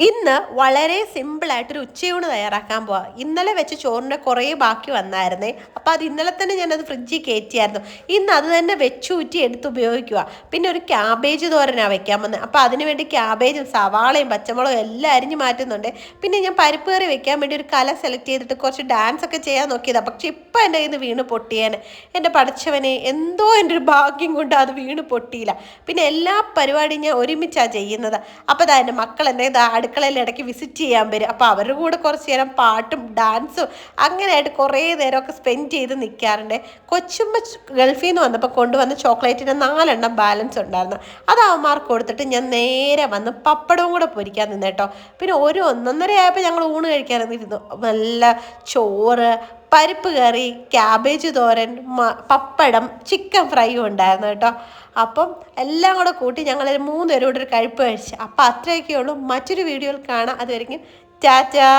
ഇന്ന് വളരെ സിമ്പിളായിട്ടൊരു ഉച്ചയൂണ് തയ്യാറാക്കാൻ പോവാം. ഇന്നലെ വെച്ച ചോറിൻ്റെ കുറേ ബാക്കി വന്നായിരുന്നേ. അപ്പോൾ അത് ഇന്നലെ തന്നെ ഞാനത് ഫ്രിഡ്ജിൽ കയറ്റിയായിരുന്നു. ഇന്ന് അത് തന്നെ വെച്ചൂറ്റി എടുത്ത് ഉപയോഗിക്കുക. പിന്നെ ഒരു ക്യാബേജ് തോരനാണ് വെക്കാൻ വന്നത്. അപ്പോൾ അതിന് വേണ്ടി ക്യാബേജും സവാളയും പച്ചമുളകും എല്ലാം അരിഞ്ഞ് മാറ്റുന്നുണ്ട്. പിന്നെ ഞാൻ പരിപ്പ് കറി വെക്കാൻ വേണ്ടി ഒരു കല സെലക്ട് ചെയ്തിട്ട് കുറച്ച് ഡാൻസ് ഒക്കെ ചെയ്യാൻ നോക്കിയതാണ്. പക്ഷെ ഇപ്പം എൻ്റെ കയ്യിൽ നിന്ന് വീണ് പൊട്ടിയേനെ. എൻ്റെ പഠിച്ചവനെ എന്തോ എൻ്റെ ഒരു ഭാഗ്യം കൊണ്ട് അത് വീണ് പൊട്ടിയില്ല. പിന്നെ എല്ലാ പരിപാടിയും ഞാൻ ഒരുമിച്ചാണ് ചെയ്യുന്നത്. അപ്പോൾ അതാ എൻ്റെ മക്കൾ എന്നെ അടുക്കളയിൽ ഇടയ്ക്ക് വിസിറ്റ് ചെയ്യാൻ വരും. അപ്പോൾ അവരുടെ കൂടെ കുറച്ച് നേരം പാട്ടും ഡാൻസും അങ്ങനെയായിട്ട് കുറേ നേരമൊക്കെ സ്പെൻഡ് ചെയ്ത് നിൽക്കാറുണ്ട്. കൊച്ചുമ്മ ഗൾഫിൽ നിന്ന് വന്നപ്പോൾ കൊണ്ടുവന്ന ചോക്ലേറ്റിന് 4 എണ്ണം ബാലൻസ് ഉണ്ടായിരുന്നു. അത് അവന്മാർക്ക് കൊടുത്തിട്ട് ഞാൻ നേരെ വന്ന് പപ്പടവും കൂടെ പൊരിക്കാൻ നിന്നേട്ടോ. പിന്നെ 1-1:30 ആയപ്പോൾ ഞങ്ങൾ ഊണ് കഴിക്കാനിരുന്നു. നല്ല ചോറ്, പരിപ്പ് കറി, ക്യാബേജ് തോരൻ, പപ്പടം, ചിക്കൻ ഫ്രൈയും ഉണ്ടായിരുന്നു കേട്ടോ. അപ്പം എല്ലാം കൂടെ കൂട്ടി ഞങ്ങൾ 3 പേരും കൂടെ ഒരു കഴിപ്പ് കഴിച്ച്. അപ്പം അത്രയൊക്കെ ഉള്ളൂ. മറ്റൊരു വീഡിയോയിൽ കാണാം. അതുവരെയും ടാറ്റാ.